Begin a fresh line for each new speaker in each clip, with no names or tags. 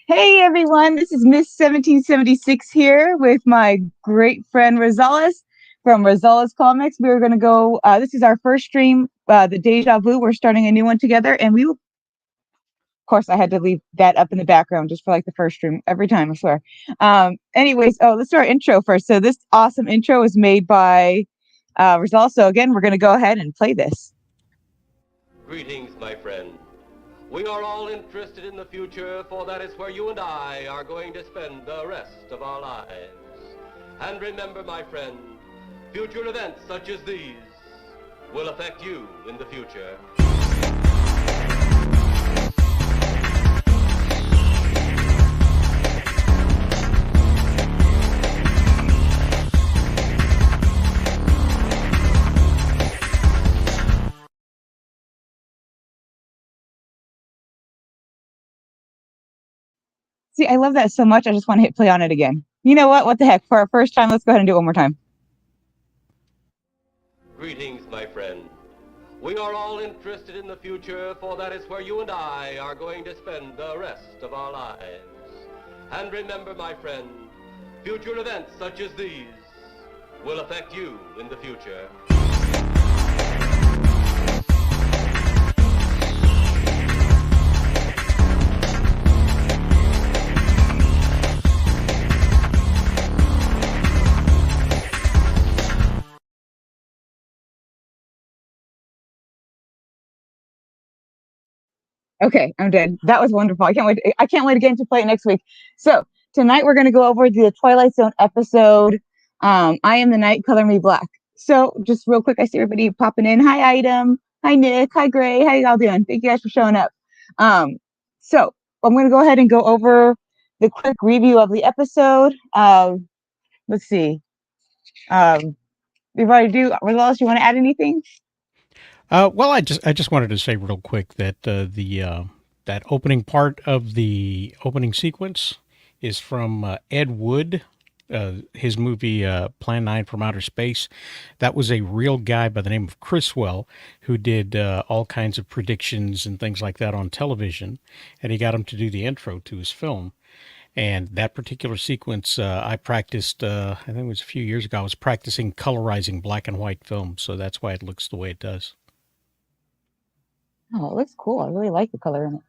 Hey everyone, this is Miss 1776 here with my great friend Rosales from Rosales Comics. We're going to go, this is our first stream, the Deja Vu. We're starting a new one together, and of course, I had to leave that up in the background just for like the first stream every time, I swear. Anyways, let's do our intro first. So, this awesome intro is made by Rosales. So, again, we're going to go ahead and play this.
Greetings, my friend. We are all interested in the future, for that is where you and I are going to spend the rest of our lives. And remember, my friend, future events such as these will affect you in the future.
See, I love that so much. I just want to hit play on it again. You know what? What the heck? For our first time, let's go ahead and do it one more time.
Greetings, my friend. We are all interested in the future, for that is where you and I are going to spend the rest of our lives. And remember, my friend, future events such as these will affect you in the future.
Okay, I'm dead. That was wonderful. I can't wait. I can't wait again to play it next week. So tonight we're going to go over the Twilight Zone episode. I am the night, color me black. So just real quick, I see everybody popping in. Hi, Item. Hi, Nick. Hi, Gray. How y'all doing? Thank you guys for showing up. So I'm going to go ahead and go over the quick review of the episode. Let's see. Before I do, Rosales, you want to add anything?
Well, I just wanted to say real quick that that opening part of the opening sequence is from Ed Wood, his movie Plan 9 from Outer Space. That was a real guy by the name of Criswell who did all kinds of predictions and things like that on television, and he got him to do the intro to his film. And that particular sequence, I practiced, I think it was a few years ago, I was practicing colorizing black and white films, so that's why it looks the way it does.
Oh, it looks cool. I really like the color in it.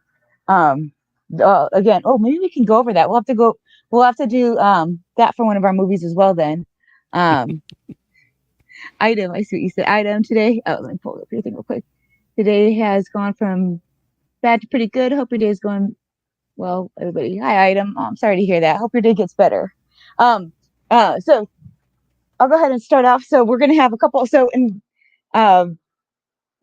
Again, maybe we can go over that. We'll have to do that for one of our movies as well then. Um, Item, I see what you said. Item today. Oh, let me pull up your thing real quick. Today has gone from bad to pretty good. Hope your day is going well, everybody. Hi, Item. Oh, I'm sorry to hear that. Hope your day gets better. So I'll go ahead and start off. So we're gonna have a couple. So in to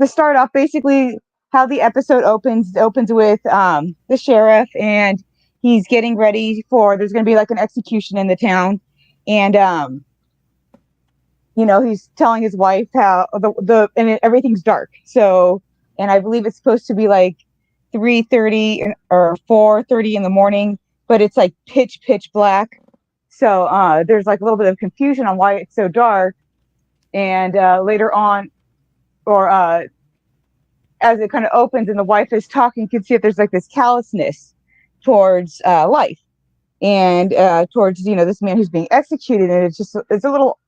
start off, basically how the episode opens with the sheriff, and he's getting ready for, there's going to be like an execution in the town, and he's telling his wife how everything's dark. So, and I believe it's supposed to be like 3:30 or 4:30 in the morning, but it's like pitch black. So there's like a little bit of confusion on why it's so dark, and later on, or as it kind of opens and the wife is talking, you can see if there's like this callousness towards life, and towards this man who's being executed. And it's a little,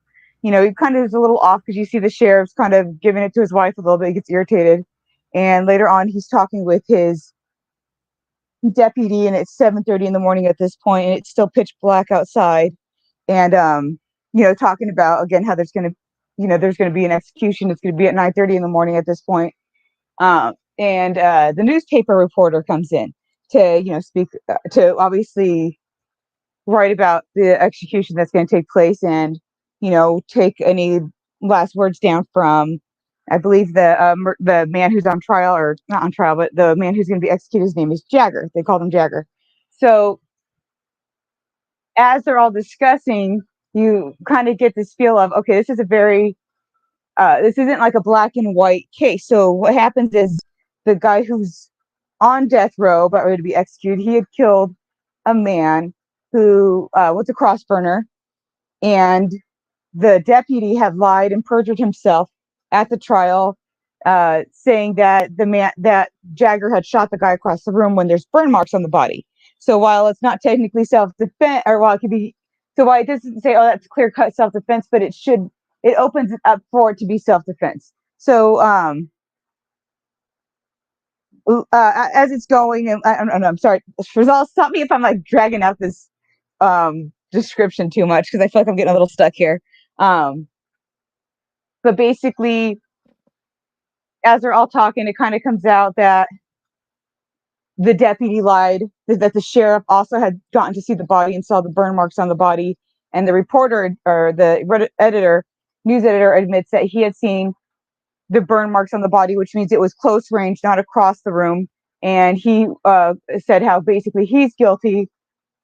he kind of is a little off, because you see the sheriff's kind of giving it to his wife a little bit. He gets irritated, and later on he's talking with his deputy, and it's 7:30 in the morning at this point, and it's still pitch black outside. And talking about again how there's going to be an execution. It's going to be at 9:30 in the morning at this point. And the newspaper reporter comes in to speak, to obviously write about the execution that's going to take place, and take any last words down from, I believe, the man who's on trial, or not on trial, but the man who's going to be executed. His name is Jagger. They called him Jagger. So as they're all discussing, you kind of get this feel of, okay, this isn't like a black and white case. So what happens is, the guy who's on death row about ready to be executed, he had killed a man who was a cross burner, and the deputy had lied and perjured himself at the trial, saying that the man, that Jagger had shot the guy across the room, when there's burn marks on the body. So while it's not technically self-defense, or while it could be, so while it doesn't say, oh, that's clear-cut self-defense, but it opens it up for it to be self-defense. So as it's going, and I don't know, I'm sorry, Rosales, stop me if I'm like dragging out this description too much, because I feel like I'm getting a little stuck here. But basically, as they're all talking, it kind of comes out that the deputy lied, that the sheriff also had gotten to see the body and saw the burn marks on the body, and the reporter, or the news editor, admits that he had seen the burn marks on the body, which means it was close range, not across the room. And he said how basically he's guilty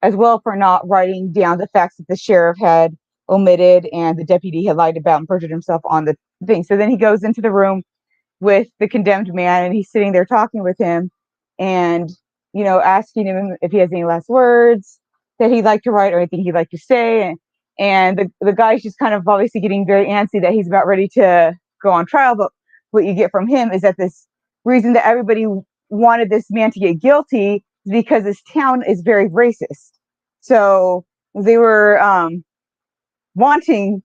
as well for not writing down the facts that the sheriff had omitted and the deputy had lied about and perjured himself on the thing. So then he goes into the room with the condemned man, and he's sitting there talking with him, and asking him if he has any last words that he'd like to write or anything he'd like to say. And the guy's just kind of obviously getting very antsy that he's about ready to go on trial. But what you get from him is that this reason that everybody wanted this man to get guilty is because this town is very racist. So they were wanting,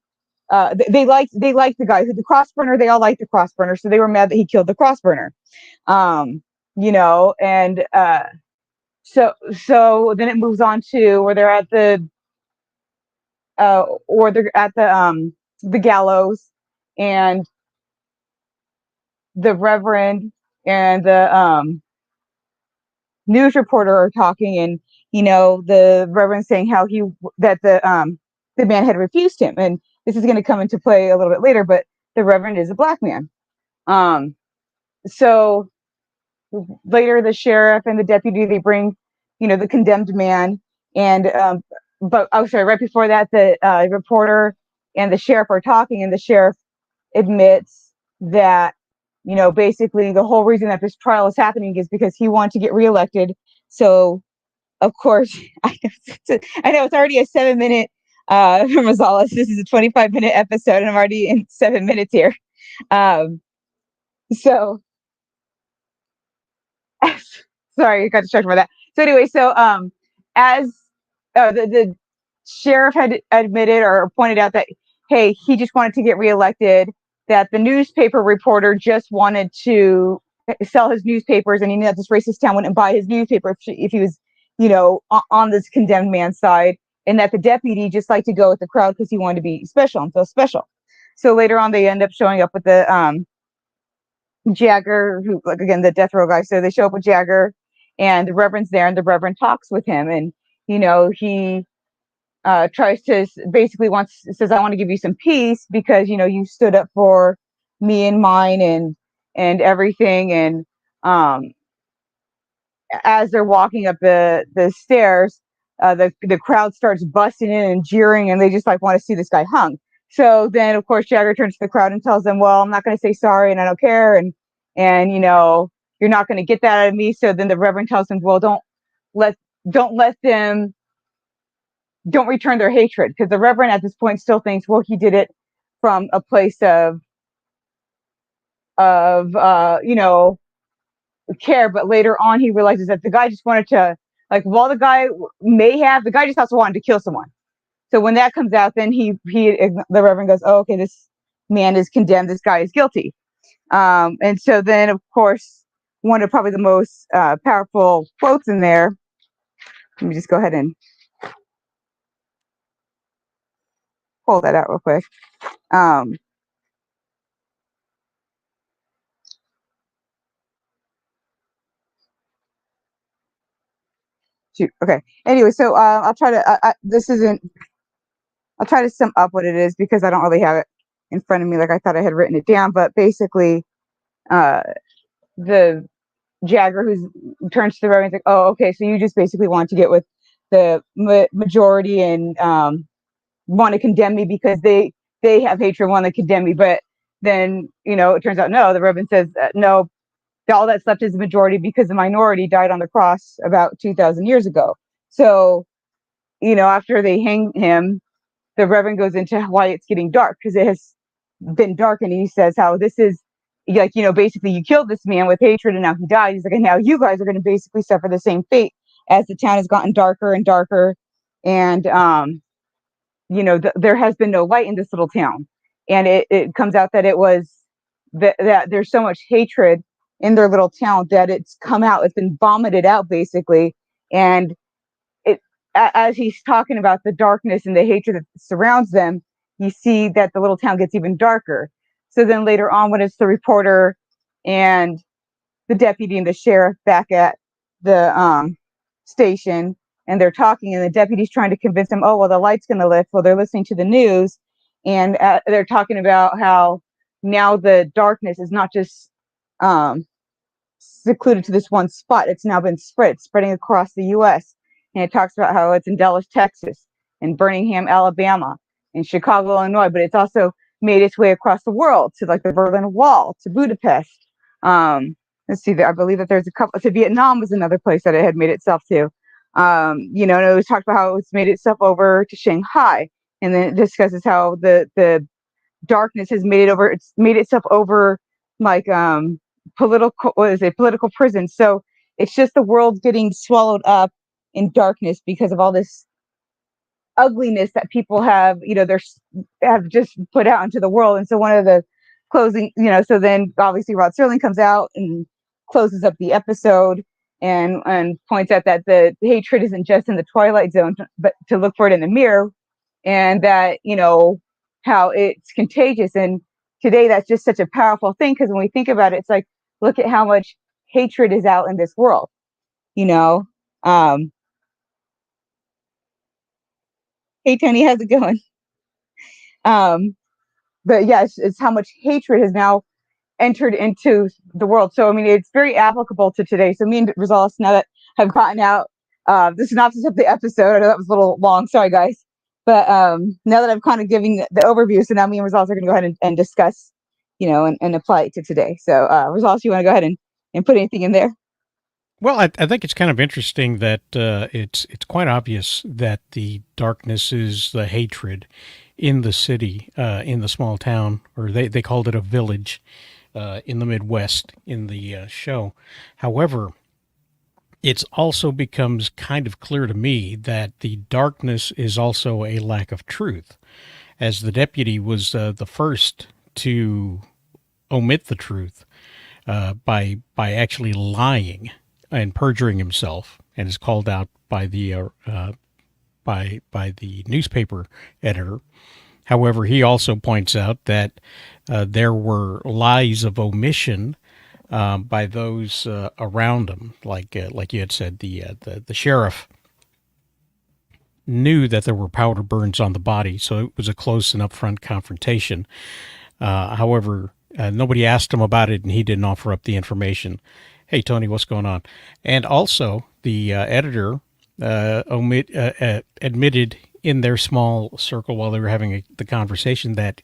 they liked the guy who, the cross burner. They all liked the cross burner, so they were mad that he killed the cross burner. And so then it moves on to where they're at the gallows, and the reverend and the news reporter are talking, and the reverend saying how the man had refused him, and this is going to come into play a little bit later, but the reverend is a black man. So later the sheriff and the deputy, they bring the condemned man, and but oh sorry, right before that, the reporter and the sheriff are talking, and the sheriff admits that basically the whole reason that this trial is happening is because he wanted to get reelected. So of course, I know it's already a 7-minute from Rosales. This is a 25-minute episode, and I'm already in 7 minutes here. So sorry, I got distracted by that. So anyway, so as the sheriff had admitted or pointed out that, hey, he just wanted to get reelected, that the newspaper reporter just wanted to sell his newspapers, and he knew that this racist town wouldn't buy his newspaper if he was, on this condemned man's side, and that the deputy just liked to go with the crowd because he wanted to be special and feel special. So later on, they end up showing up with the Jagger, who, like, again, the death row guy. So they show up with Jagger, and the reverend's there, and the reverend talks with him, and he tries to basically says, I want to give you some peace because you stood up for me and mine and everything. And as they're walking up the stairs, the crowd starts busting in and jeering, and they just like want to see this guy hung. So then, of course, Jagger turns to the crowd and tells them, well, I'm not going to say sorry, and I don't care, and you're not going to get that out of me. So then the reverend tells him, well, don't let them, don't return their hatred, because the reverend at this point still thinks, well, he did it from a place of care. But later on, he realizes that the guy just wanted to, like, while the guy just also wanted to kill someone. So when that comes out, then the reverend goes, oh, okay, this man is condemned, this guy is guilty. And so then, of course, one of probably the most powerful quotes in there, let me just go ahead and pull that out real quick. Okay. Anyway, so I'll try to. I'll try to sum up what it is, because I don't really have it in front of me like I thought I had written it down. But basically, the Jagger who turns to the reverend, like, "Oh, okay, so you just basically want to get with the majority and want to condemn me because they have hatred, want to condemn me." But then it turns out no. The reverend says no. All that's left is the majority, because the minority died on the cross about 2,000 years ago. So, after they hang him, the reverend goes into why it's getting dark, because it has been dark. And he says how this is like, basically you killed this man with hatred and now he died. He's like, and now you guys are going to basically suffer the same fate as the town has gotten darker and darker, and there has been no light in this little town, and it comes out that it was that there's so much hatred in their little town that it's been vomited out basically, and it as he's talking about the darkness and the hatred that surrounds them, you see that the little town gets even darker. So then later on, when it's the reporter and the deputy and the sheriff back at the station, and they're talking, and the deputy's trying to convince them, oh well, the light's going to lift. Well, they're listening to the news, and they're talking about how now the darkness is not just um, secluded to this one spot. It's now been spreading across the U.S. And it talks about how it's in Dallas, Texas, and Birmingham, Alabama, and Chicago, Illinois, but it's also made its way across the world to like the Berlin Wall, to Budapest. Let's see, I believe that there's a couple. To Vietnam was another place that it had made itself to. And it was talked about how it's made itself over to Shanghai, and then it discusses how the darkness has made it over. It's made itself over like political prison. So it's just the world getting swallowed up in darkness because of all this ugliness that people have just put out into the world. And so one of the closing, so then obviously Rod Serling comes out and closes up the episode and points out that the hatred isn't just in the Twilight Zone, but to look for it in the mirror, and that how it's contagious. And today that's just such a powerful thing, because when we think about it, it's like, look at how much hatred is out in this world. Hey Tony, how's it going? But yeah, it's how much hatred has now entered into the world. So I mean, it's very applicable to today. So me and Rosales, now that have gotten out the synopsis of the episode, I know that was a little long, sorry guys, but now that I'm kind of giving the overview, so now me and Rosales are going to go ahead and discuss, and apply it to today. So Rosales, you want to go ahead and put anything in there?
Well, I think it's kind of interesting that it's quite obvious that the darkness is the hatred in the city, in the small town, or they called it a village in the Midwest in the show. However, it also becomes kind of clear to me that the darkness is also a lack of truth, as the deputy was the first to omit the truth by actually lying and perjuring himself, and is called out by the by the newspaper editor. However, he also points out that there were lies of omission by those around him, like you had said, the sheriff knew that there were powder burns on the body, so it was a close and upfront confrontation. However, nobody asked him about it, and he didn't offer up the information. Hey, Tony, what's going on? And also, the editor admitted in their small circle while they were having the conversation that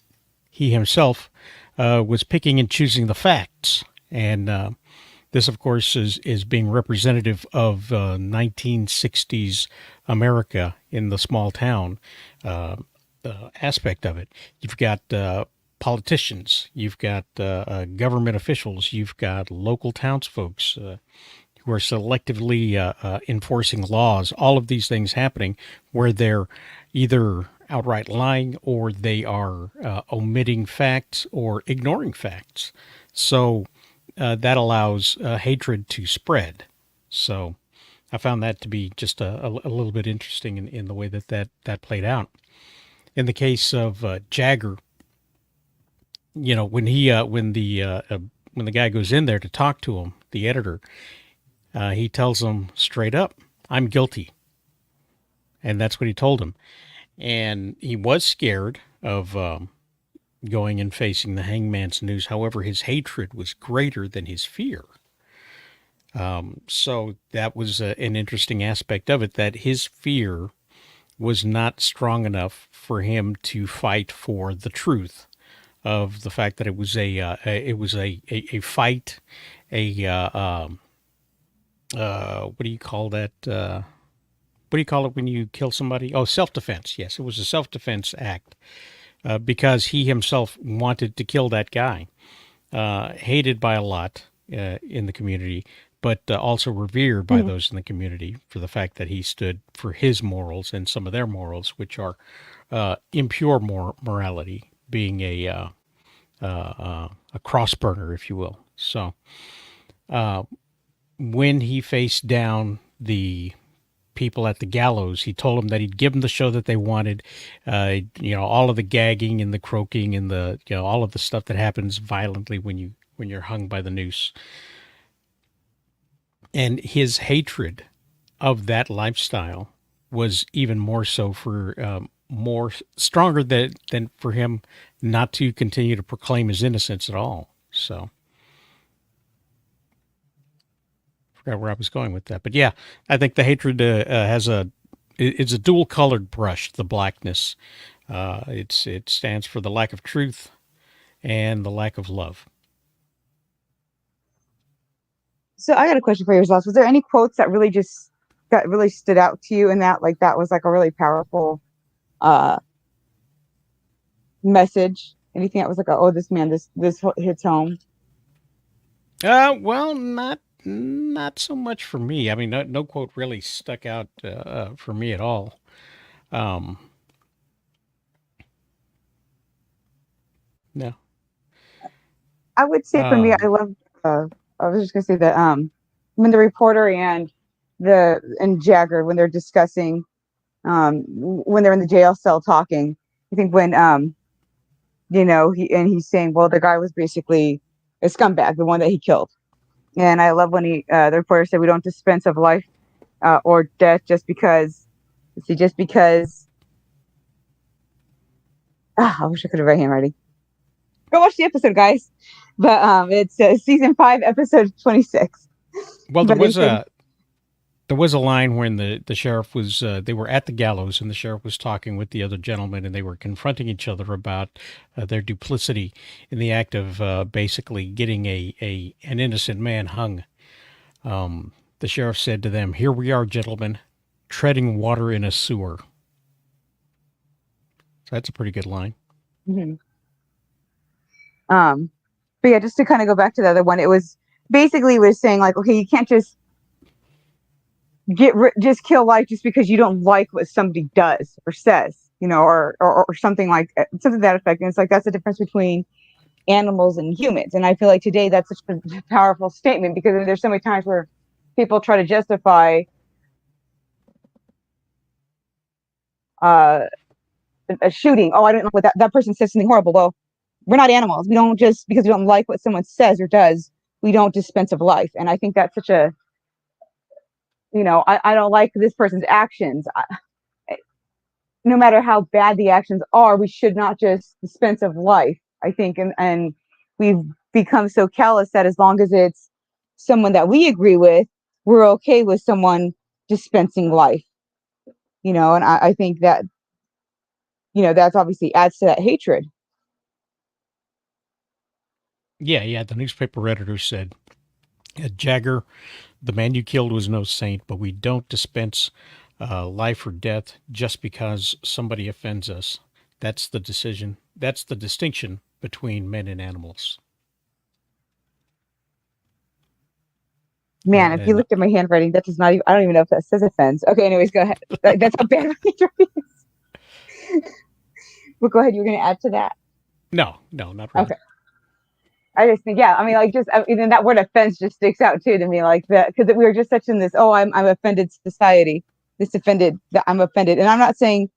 he himself was picking and choosing the facts. And this, of course, is being representative of 1960s America in the small town aspect of it. You've got politicians, you've got government officials, you've got local townsfolks who are selectively enforcing laws. All of these things happening where they're either outright lying, or they are omitting facts or ignoring facts. So that allows hatred to spread. So I found that to be just a little bit interesting in the way that played out. In the case of Jagger, when the guy goes in there to talk to him, the editor, he tells him straight up, "I'm guilty," and that's what he told him. And he was scared of going and facing the hangman's noose. However, his hatred was greater than his fear. So that was an interesting aspect of it, that his fear was not strong enough for him to fight for the truth of the fact that it was a fight, what do you call that? What do you call it when you kill somebody? Oh, self-defense. Yes, it was a self-defense act because he himself wanted to kill that guy, hated by a lot in the community, but also revered by
Mhm.
those in the community for the fact that he stood for his morals and some of their morals, which are impure morality, being a cross burner, if you will. So when he faced down the people at the gallows, he told them that he'd give them the show that they wanted. All of the gagging and the croaking and the all of the stuff that happens violently when you're hung by the noose. And his hatred of that lifestyle was even more so for more stronger than for him not to continue to proclaim his innocence at all. So forgot where I was going with that, but yeah, I think the hatred has it's a dual colored brush. The blackness, it stands for the lack of truth and the lack of love.
So I got a question for you, Rosales. Was there any quotes that really just that really stood out to you, and that like that was like a really powerful uh message? Anything that was like, oh, this man, this hits home.
Well, not so much for me. I mean, no quote really stuck out for me at all. Um, no.
I would say for me, I
Um,
love. I was just gonna say that when the reporter and Jagger when they're discussing when they're in the jail cell talking. I think when he's saying, well, the guy was basically a scumbag, the one that he killed. And I love when the reporter said, we don't dispense of life or death just because. See, just because. I wish I could have read handwriting. Go watch the episode, guys. But it's season 5, episode 26.
well,
But he was saying,
there was a line when the sheriff was they were at the gallows and the sheriff was talking with the other gentleman and they were confronting each other about their duplicity in the act of basically getting a an innocent man hung. The sheriff said to them, "Here we are, gentlemen, treading water in a sewer." So that's a pretty good line.
mhm. um, but yeah, just to kind of go back to the other one, it was basically was saying like, okay, you can't just just kill life just because you don't like what somebody does or says, or something like something to that effect. And it's like that's the difference between animals and humans. And I feel like today that's such a powerful statement because there's so many times where people try to justify uh, a shooting. Oh, I don't know what that person says something horrible. Well, we're not animals. We don't just because we don't like what someone says or does, we don't dispense of life. And I think that's such a I don't like this person's actions. No matter how bad the actions are, we should not just dispense of life, I think. And we've become so callous that as long as it's someone that we agree with, we're okay with someone dispensing life, and I think that, that's obviously adds to that hatred.
Yeah, yeah. The newspaper editor said, Jagger, the man you killed was no saint, but we don't dispense life or death just because somebody offends us. That's the decision. That's the distinction between men and animals.
Man, if you
And
looked at my handwriting, that does not even, I don't even know if that says offense. Okay, anyways, go ahead. That's how bad my handwriting is. But go ahead, you were going to add to that.
no, no, not really.
Okay. I just think, yeah, I mean, like, just even that word offense just sticks out too to me, like that, because we were just such in this, oh, I'm offended society, this offended, that I'm offended. And I'm not saying,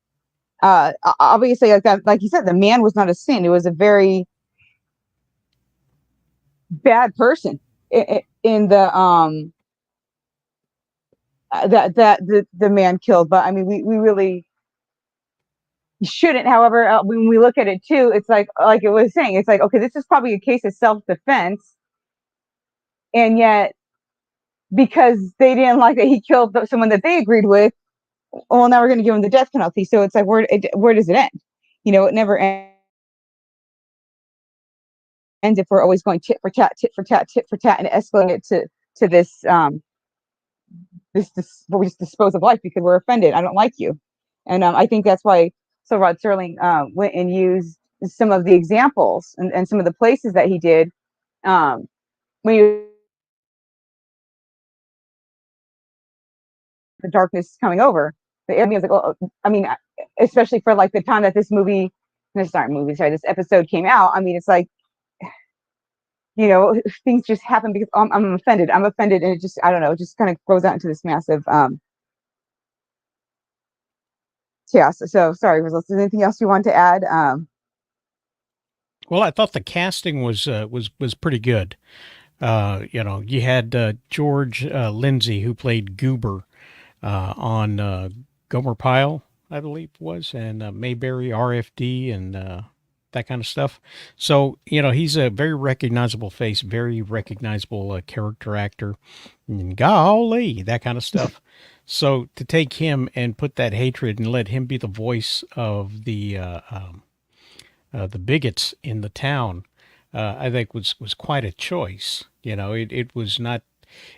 obviously, like that, like you said, the man was not a sin. It was a very bad person in the, that the man killed. But I mean, we really shouldn't. However, when we look at it too, it's like it was saying, it's like, okay, this is probably a case of self-defense. And yet, because they didn't like that he killed someone that they agreed with, well, now we're going to give him the death penalty. So it's like, where does it end? It never ends if we're always going tit for tat, tit for tat, tit for tat, and escalating it to this where we just dispose of life because we're offended. I don't like you, and I think that's why. So Rod Serling went and used some of the examples and some of the places that he did when he the darkness is coming over. But I mean, I was like, well, I mean, especially for like the time that this episode came out. I mean, it's like, things just happen because I'm offended. I'm offended, and it just, I don't know, it just kind of grows out into this massive chaos. So sorry, Rosales, is there anything else you want to add?
Well, I thought the casting was pretty good. You had George Lindsay, who played Goober on Gomer Pyle, I believe it was, and Mayberry, RFD, and that kind of stuff. So, he's a very recognizable face, very recognizable character actor, and golly, that kind of stuff. So to take him and put that hatred and let him be the voice of the bigots in the town, I think was quite a choice. It was not.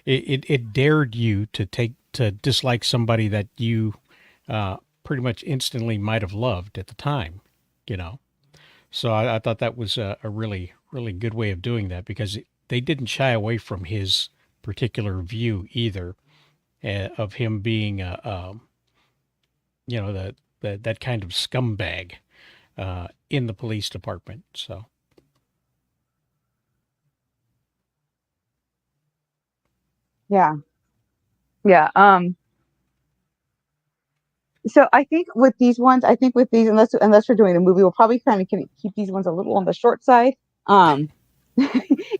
It dared you to dislike somebody that you pretty much instantly might have loved at the time. You know, so I thought that was a really really good way of doing that because they didn't shy away from his particular view either of him being that kind of scumbag in the police department. So.
Yeah, yeah. So I think with these ones, unless we're doing a movie, we'll probably kind of keep these ones a little on the short side. Um,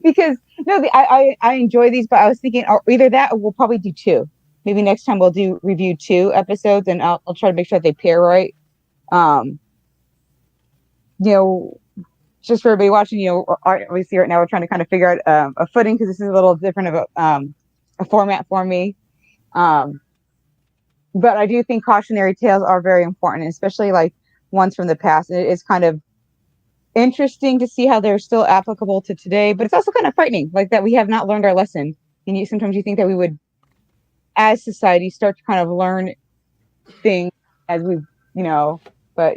because no, I enjoy these, but I was thinking either that or we'll probably do two. Maybe next time we'll do review two episodes, and I'll try to make sure that they pair right. Um, you know, just for everybody watching, obviously right now we're trying to kind of figure out a footing because this is a little different of a format for me. But I do think cautionary tales are very important, especially like ones from the past. And it is kind of interesting to see how they're still applicable to today, but it's also kind of frightening, like that we have not learned our lesson. And sometimes you think that we would, as society, start to kind of learn things as we, but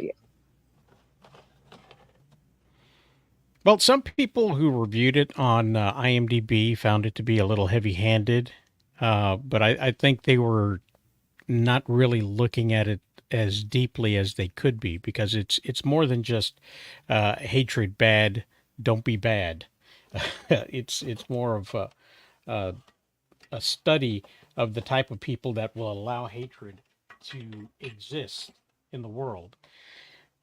Well, some people who reviewed it on IMDb found it to be a little heavy-handed, but I think they were not really looking at it as deeply as they could be because it's more than just hatred, bad, don't be bad. It's more of a study of the type of people that will allow hatred to exist in the world.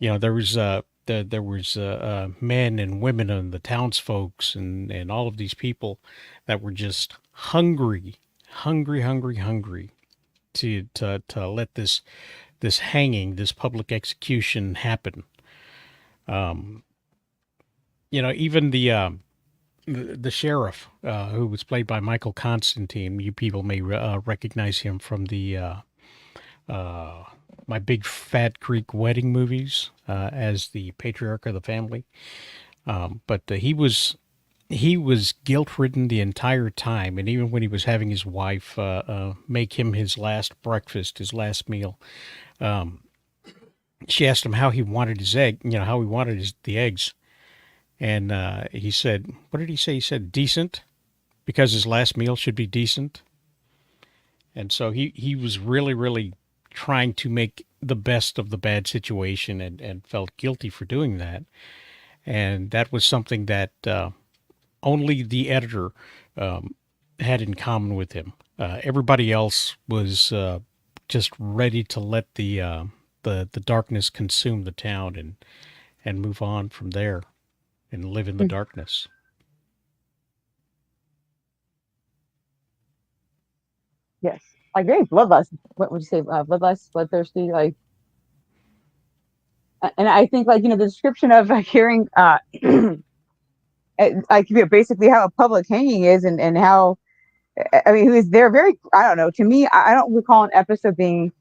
There was men and women and the townsfolks and all of these people that were just hungry, hungry, hungry, hungry to let this hanging, this public execution happen. Um, even the sheriff, who was played by Michael Constantine. You people may recognize him from the uh, My Big Fat Greek Wedding movies as the patriarch of the family. But he was guilt ridden the entire time, and even when he was having his wife make him his last breakfast, his last meal, she asked him how he wanted his egg, how he wanted the eggs, and he said, "What did he say?" He said, "Decent," because his last meal should be decent, and so he was really really trying to make the best of the bad situation and felt guilty for doing that, and that was something that. Only the editor had in common with him. Everybody else was just ready to let the darkness consume the town and move on from there and live in the darkness.
yes, like very bloodlust. What would you say? Bloodlust, bloodthirsty, like. And I think, like, the description of like hearing like basically how a public hanging is, and how, I mean, he was there very, I don't know, to me, I don't recall an episode being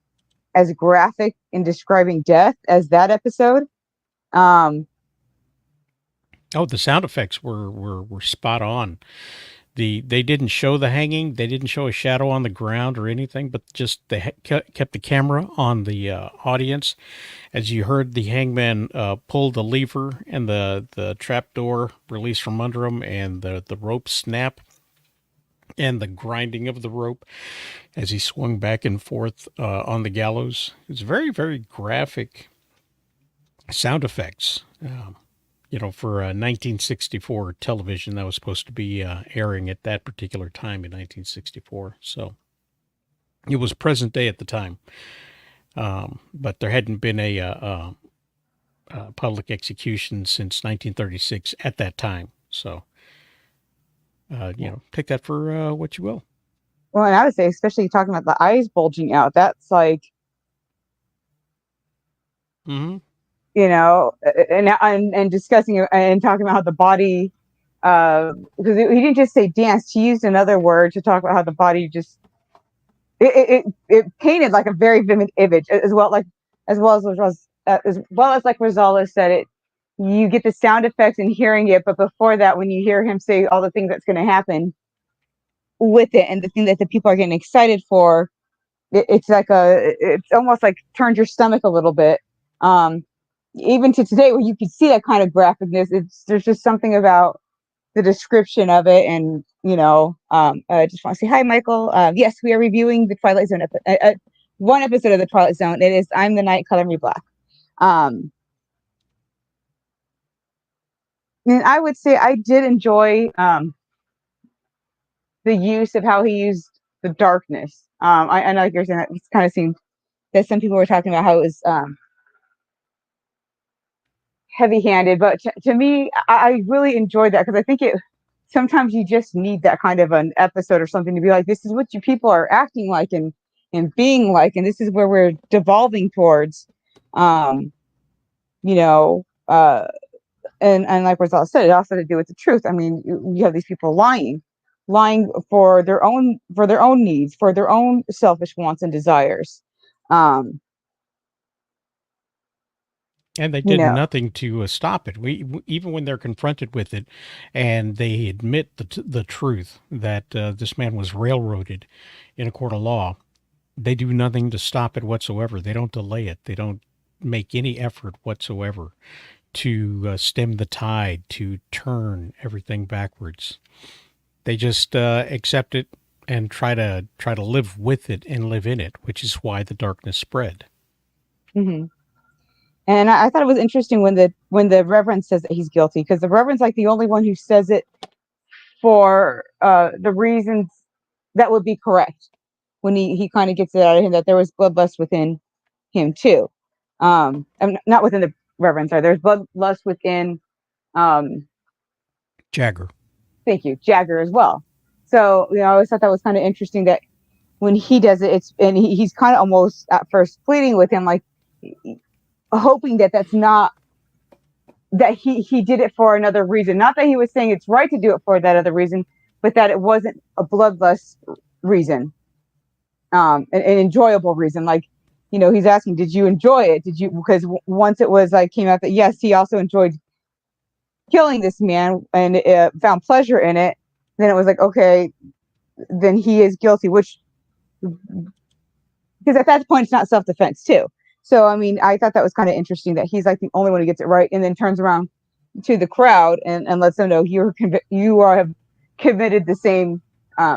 as graphic in describing death as that episode. um
Oh, the sound effects were spot on. They didn't show the hanging. They didn't show a shadow on the ground or anything, but just they kept the camera on the audience as you heard the hangman pull the lever and the trap door release from under him and the rope snap. and the grinding of the rope as he swung back and forth on the gallows. It's very, very graphic sound effects. For 1964 television that was supposed to be airing at that particular time in 1964. So it was present day at the time. But there hadn't been a public execution since 1936 at that time. So, take that for what you will.
Well, and I would say, especially talking about the eyes bulging out, that's like,
Mm-hmm.
And discussing it and talking about how the body, because he didn't just say dance, he used another word to talk about how the body just it painted like a very vivid image as well as like Rosales said it. You get the sound effects and hearing it, but before that, when you hear him say all the things that's going to happen with it and the thing that the people are getting excited for, it's almost like turned your stomach a little bit. Even to today, where you can see that kind of graphicness, there's just something about the description of it. And I just want to say hi, Michael. Yes, we are reviewing the Twilight Zone one episode of the Twilight Zone. It is I'm the Night, Color Me Black. And I would say I did enjoy the use of how he used the darkness. I know, like you're saying, that it kind of seemed that some people were talking about how it was heavy-handed, but to me, I really enjoyed that, because I think it sometimes you just need that kind of an episode or something to be like, this is what you people are acting like and being like, and this is where we're devolving towards. You know, and like Rosal said, it also had to do with the truth. I mean, you have these people lying for their own needs, for their own selfish wants and desires. Um,
And they
you
did
know,
nothing to stop it. Even when they're confronted with it, and they admit the truth that this man was railroaded in a court of law, they do nothing to stop it whatsoever. They don't delay it. They don't make any effort whatsoever to stem the tide, to turn everything backwards. They just accept it and try to live with it and live in it, which is why the darkness spread.
hmm and I thought it was interesting when the Reverend says that he's guilty, because the Reverend's like the only one who says it for the reasons that would be correct. When he kind of gets it out of him that there was bloodlust within him too. Not within the Reverend, sorry. There's bloodlust within, um,
Jagger.
thank you, Jagger as well. So I always thought that was kind of interesting that when he does it, he's kind of almost at first pleading with him, like hoping that that's not that he did it for another reason. Not that he was saying it's right to do it for that other reason, but that it wasn't a bloodlust reason, an enjoyable reason. Like, he's asking, did you enjoy it? Did you? Because once it was like came out that yes, he also enjoyed killing this man and found pleasure in it. Then it was like, okay, then he is guilty. Which, because at that point it's not self-defense too. So I mean, I thought that was kind of interesting that he's like the only one who gets it right, and then turns around to the crowd and lets them know you have committed the same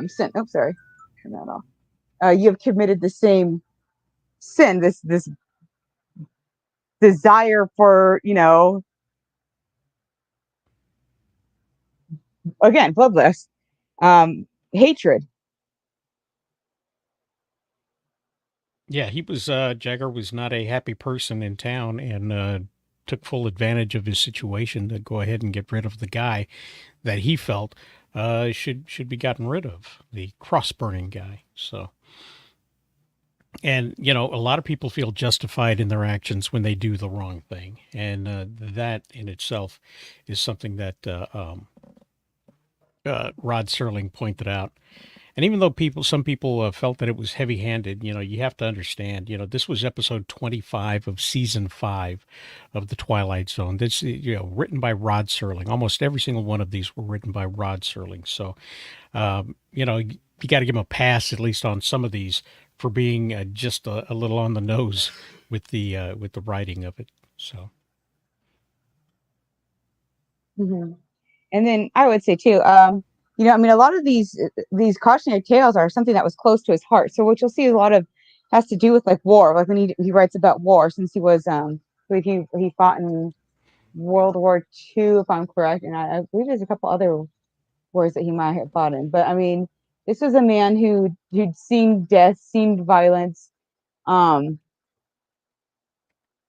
sin. Oh, sorry, turn that off. You have committed the same sin. This desire for again bloodlust, hatred.
Yeah, he was Jagger was not a happy person in town, and took full advantage of his situation to go ahead and get rid of the guy that he felt should be gotten rid of, the cross burning guy. So, and a lot of people feel justified in their actions when they do the wrong thing, and that in itself is something that Rod Serling pointed out. And even though some people felt that it was heavy-handed, you have to understand, this was episode 25 of season 5 of the Twilight Zone. This, written by Rod Serling. Almost every single one of these were written by Rod Serling. So, you got to give him a pass at least on some of these for being just a little on the nose with the writing of it. So,
Mm-hmm. And then I would say too, I mean, a lot of these cautionary tales are something that was close to his heart. So what you'll see a lot of has to do with like war, like when he writes about war, since he was I believe he fought in World War II, if I'm correct, and I believe there's a couple other wars that he might have fought in. But I mean, this was a man who'd seen death, seen violence, um,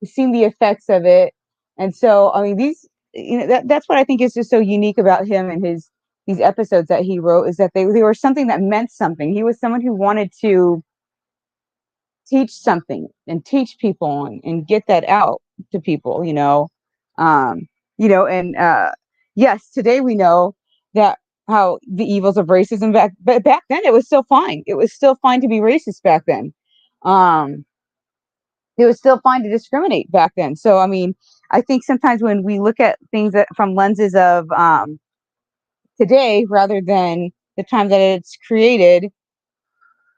seen the effects of it, and so I mean, that's what I think is just so unique about him and his these episodes that he wrote, is that they were something that meant something. He was someone who wanted to teach something and teach people and get that out to people, um and yes, today we know that how the evils of racism but back then it was still fine. It was still fine to be racist back then. um it was still fine to discriminate back then. So I mean, I think sometimes when we look at things that from lenses of today rather than the time that it's created,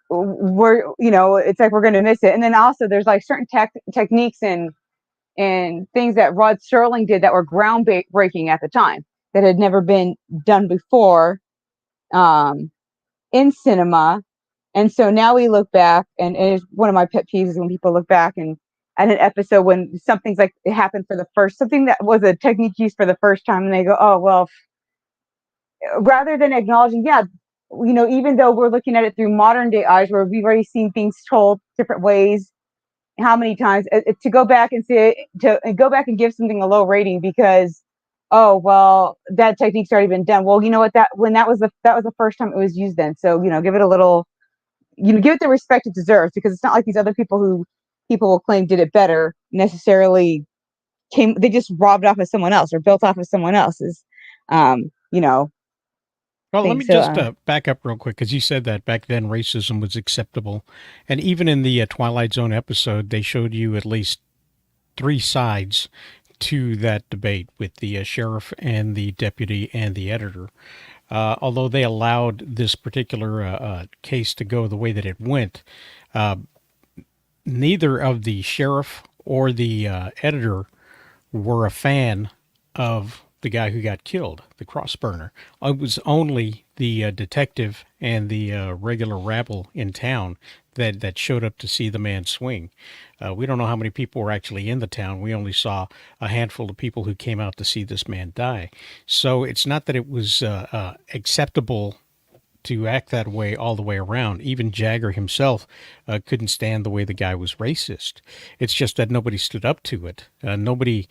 it's like we're going to miss it. And then also there's like certain techniques and things that Rod Serling did that were groundbreaking at the time, that had never been done before um, in cinema. And so now we look back, and it's one of my pet peeves is when people look back and at an episode when something's like it happened for the first, something that was a technique used for the first time, and they go, oh well, rather than acknowledging, yeah, even though we're looking at it through modern day eyes, where we've already seen things told different ways, how many times to go back and say to go back and give something a low rating because, oh well, that technique's already been done. Well, you know what, that was the first time it was used then, so give it a little, give it the respect it deserves, because it's not like these other people who people will claim did it better necessarily they just robbed off of someone else or built off of someone else's um you know
Well, let
thing.
me
So
just back up real quick because you said that back then racism was acceptable, and even in the Twilight Zone episode, they showed you at least three sides to that debate with the sheriff and the deputy and the editor. Although they allowed this particular case to go the way that it went, uh, neither of the sheriff or the editor were a fan of the guy who got killed, the crossburner. It was only the detective and the regular rabble in town that showed up to see the man swing. We don't know how many people were actually in the town. We only saw a handful of people who came out to see this man die. So it's not that it was acceptable to act that way all the way around. Even Jagger himself couldn't stand the way the guy was racist. It's just that nobody stood up to it. Nobody,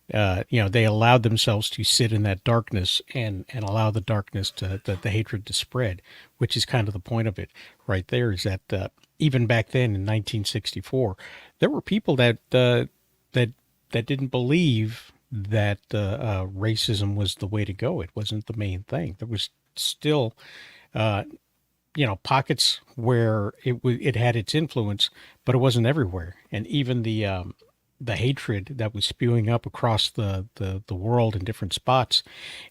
they allowed themselves to sit in that darkness and allow the darkness the hatred to spread, which is kind of the point of it right there, is that even back then in 1964, there were people that didn't believe that racism was the way to go. It wasn't the main thing. There was still uh, pockets where it had its influence, but it wasn't everywhere. And even the hatred that was spewing up across the world in different spots,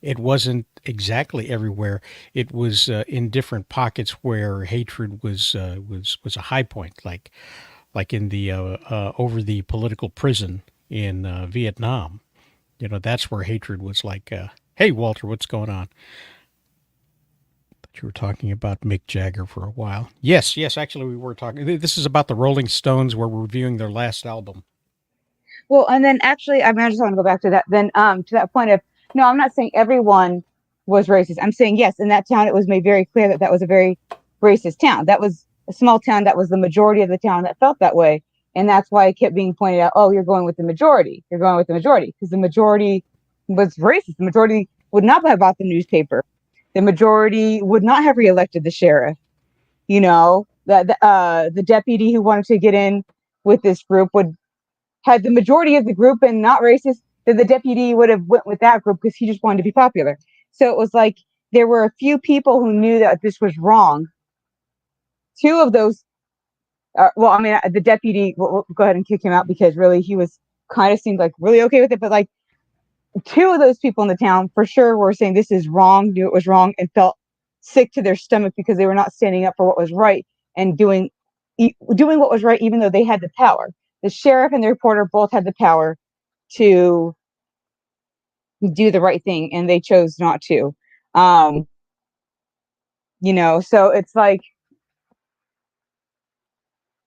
it wasn't exactly everywhere. It was in different pockets where hatred was a high point, like in the over the political prison in Vietnam. That's where hatred was like, "Hey, Walter, what's going on?" You were talking about Mick Jagger for a while. Yes, yes, actually, we were talking. This is about the Rolling Stones. We're reviewing their last album.
well, and then actually, I mean, I just want to go back to that. Then, to that point of, no, I'm not saying everyone was racist. I'm saying yes, in that town, it was made very clear that that was a very racist town. That was a small town. That was the majority of the town that felt that way, and that's why it kept being pointed out. Oh, you're going with the majority. You're going with the majority because the majority was racist. The majority would not have bought the newspaper. The majority would not have reelected the sheriff. That the deputy who wanted to get in with this group would had the majority of the group and not racist, then the deputy would have went with that group because he just wanted to be popular. So it was like there were a few people who knew that this was wrong. Two of those, well, I mean, the deputy, we'll go ahead and kick him out because really he was kind of seemed like really okay with it. But like two of those people in the town for sure were saying this is wrong, knew it was wrong, and felt sick to their stomach because they were not standing up for what was right and doing what was right, even though they had the power. The sheriff and the reporter both had the power to do the right thing, and they chose not to. Um, So it's like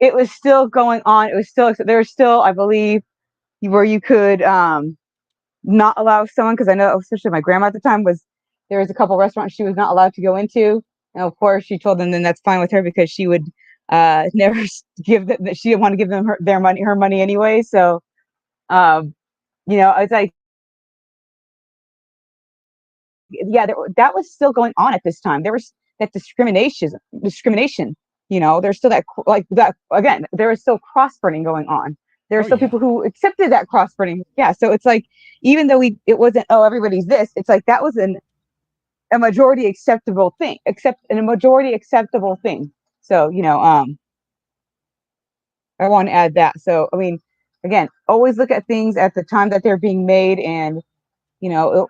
it was still going on. It was still there was still, I believe, where you could not allow someone, because I know especially my grandma at the time was there was a couple restaurants she was not allowed to go into, and of course she told them then that's fine with her because she would never give them that she didn't want to give them her money anyway. So um, it's like yeah, that was still going on at this time. There was that discrimination. There's still that like that again. There is still cross burning going on. There are
Oh
still
yeah.
people who accepted that cross burning. Yeah, so it's like even though it wasn't everybody's this. It's like that was a majority acceptable thing, a majority acceptable thing. So I want to add that. So I mean, again, always look at things at the time that they're being made, and you know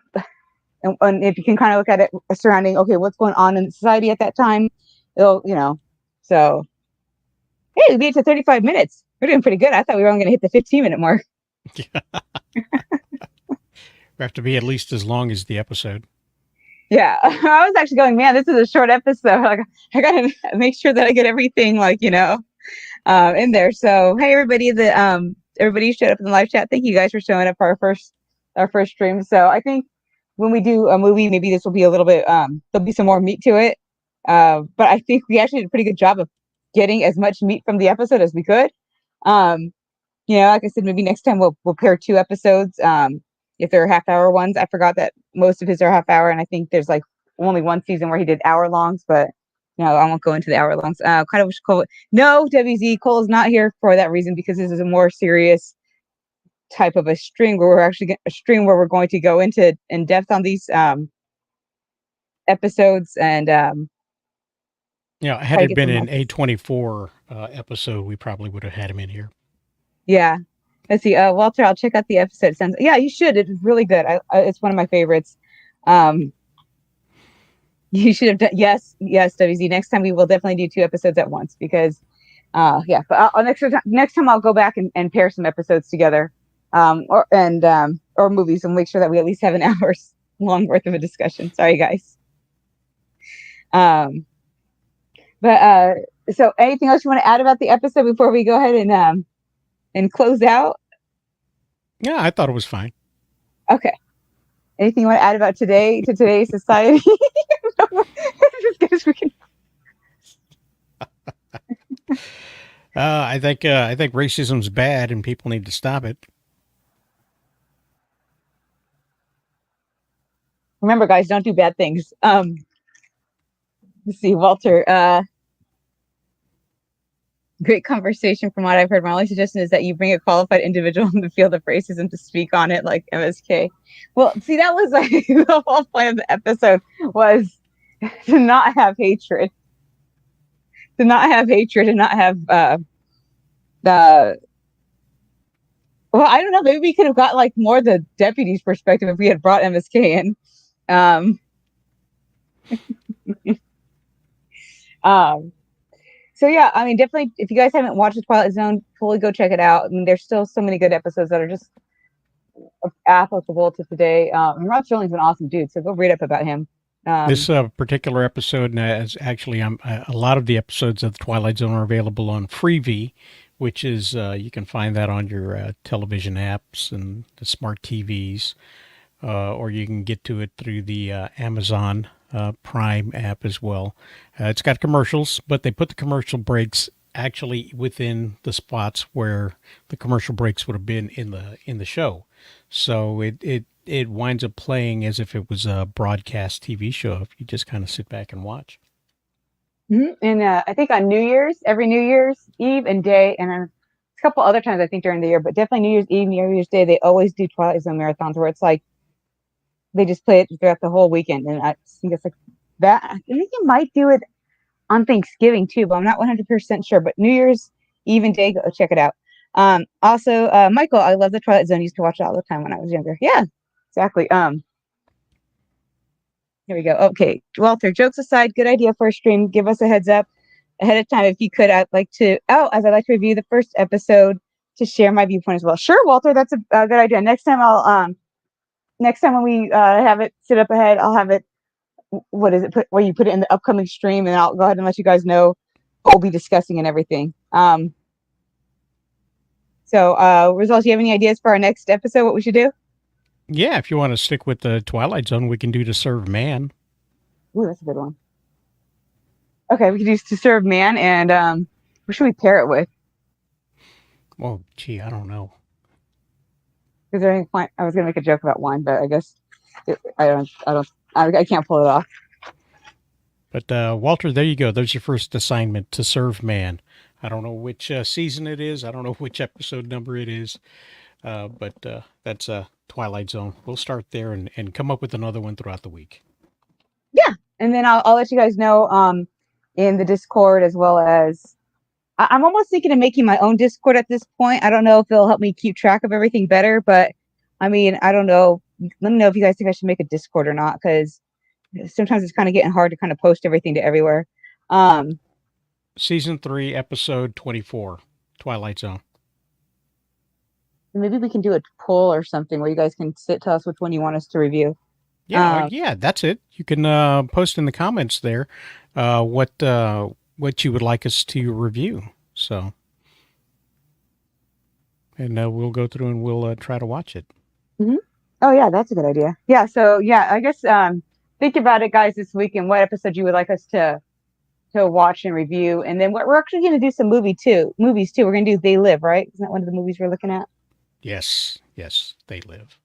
and if you can kind of look at it surrounding, okay, what's going on in society at that time, so hey, we made it to 35 minutes. We're doing pretty good. I thought we were only going to hit the 15-minute mark.
Yeah. We have to be at least as long as the episode.
Yeah, I was actually going, man, this is a short episode. Like, I gotta make sure that I get everything, in there. So, hey, everybody showed up in the live chat. Thank you guys for showing up for our first stream. So, I think when we do a movie, maybe this will be a little bit. There'll be some more meat to it. But I think we actually did a pretty good job of getting as much meat from the episode as we could. Um, like I said, maybe next time we'll pair two episodes. If they're half-hour ones, I forgot that most of his are half-hour, and I think there's like only one season where he did hour-longs, but I won't go into the hour-longs. Kind of wish Cole. No, WZ Cole is not here for that reason because this is a more serious type of a stream where we're going to go into in depth on these episodes and
Had
try to
it
get
been
some
an
answers.
A24 episode, we probably would have had him in here.
Yeah. Let's see. Walter, I'll check out the episode. Yeah, you should. It's really good. It's one of my favorites. Um, you should have done. Yes, WZ. Next time we will definitely do two episodes at once because, yeah. But next time I'll go back and pair some episodes together, or movies and make sure that we at least have an hour's long worth of a discussion. Sorry, guys. Um, but so anything else you want to add about the episode before we go ahead and close out?
Yeah, I thought it was fine.
Okay. Anything you want to add about today's society? As good as we can.
I think racism's bad and people need to stop it.
Remember, guys, don't do bad things. Let's see, Walter. Great conversation from what I've heard. My only suggestion is that you bring a qualified individual in the field of racism to speak on it, like MSK. Well, see, that was like the whole point of the episode was to not have hatred, and not have the. Well, I don't know. Maybe we could have got like more the deputy's perspective if we had brought MSK in. Um, um, So yeah, I mean, definitely, if you guys haven't watched the Twilight Zone, fully go check it out. I mean, there's still so many good episodes that are just applicable to today. And Rod Serling's an awesome dude, so go read up about him.
This particular episode is actually a lot of the episodes of the Twilight Zone are available on Freevee, which is you can find that on your television apps and the smart TVs, or you can get to it through the Amazon Prime app as well. It's got commercials, but they put the commercial breaks actually within the spots where the commercial breaks would have been in the show. So it winds up playing as if it was a broadcast TV show if you just kind of sit back and watch.
And I think on every New Year's Eve and day, and a couple other times I think during the year, but definitely New Year's Eve, New Year's Day, they always do Twilight Zone marathons where it's like they just play it throughout the whole weekend. And I think it's like that. I think you might do it on Thanksgiving too, but I'm not 100% sure. But New Year's Eve and day, go check it out. Also, Michael, I love the Twilight Zone. I used to watch it all the time when I was younger. Yeah, exactly. Here we go. Okay, Walter, jokes aside, good idea for a stream. Give us a heads up ahead of time if you could. I'd like to review the first episode to share my viewpoint as well. Sure, Walter, that's a good idea. Next time when we have it sit up ahead, I'll have it what is it? Where you put it in the upcoming stream, and I'll go ahead and let you guys know what we'll be discussing and everything. So, Rosales, do you have any ideas for our next episode? What we should do?
Yeah, if you want to stick with the Twilight Zone, we can do To Serve Man.
Ooh, that's a good one. Okay, we could do To Serve Man, and what should we pair it with?
Oh, gee, I don't know.
Is there any point? I was gonna make a joke about wine, but I guess I can't pull it off.
But Walter, there you go. There's your first assignment, To Serve Man. I don't know which season it is. I don't know which episode number it is. But that's Twilight Zone. We'll start there and come up with another one throughout the week.
Yeah, and then I'll let you guys know in the Discord, as well as I'm almost thinking of making my own Discord at this point. I don't know if it'll help me keep track of everything better, but I mean, I don't know. Let me know if you guys think I should make a Discord or not, because sometimes it's kind of getting hard to kind of post everything to everywhere.
Season 3, episode 24, Twilight Zone.
Maybe we can do a poll or something where you guys can tell us which one you want us to review.
Yeah, yeah, that's it. You can post in the comments there what you would like us to review. So, and we'll go through and we'll try to watch it.
Mm-hmm. Oh yeah, that's a good idea. Yeah, so yeah, I guess think about it, guys, this week, and what episode you would like us to watch and review, and then we're actually going to do some movies too. We're going to do They Live, right? Isn't that one of the movies we're looking at?
Yes, They Live.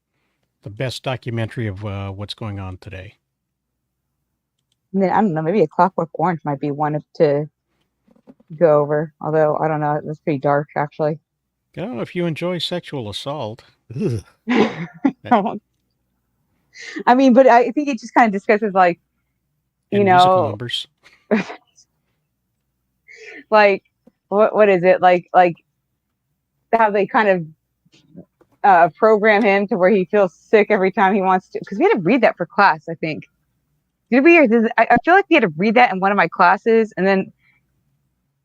The best documentary of what's going on today.
And then I don't know, maybe A Clockwork Orange might be one to go over. Although I don't know, it's pretty dark actually.
Oh, if you enjoy sexual assault.
I mean, but I think it just kind of discusses like, you know,
musical numbers.
Like what is it like how they kind of program him to where he feels sick every time he wants to, because we had to read that for class, I think. Did we? I feel like we had to read that in one of my classes, and then,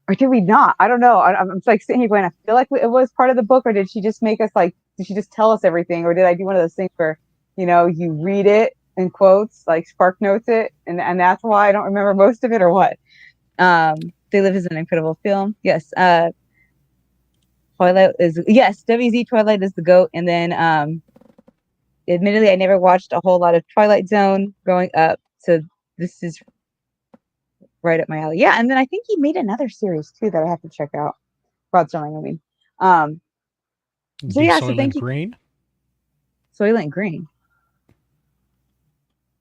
or did we not? I don't know. I'm like sitting here going, I feel like it was part of the book, or did she just make us like, did she just tell us everything, or did I do one of those things where, you read it in quotes, like Spark Notes it, and that's why I don't remember most of it, or what? They Live is an incredible film. Yes. Twilight is, yes, WZ Twilight is the GOAT. And then admittedly I never watched a whole lot of Twilight Zone growing up, so this is right up my alley. Yeah, and then I think he made another series too that I have to check out. Rod Serling, I mean. So yeah, so thank you.
Green?
Soylent Green.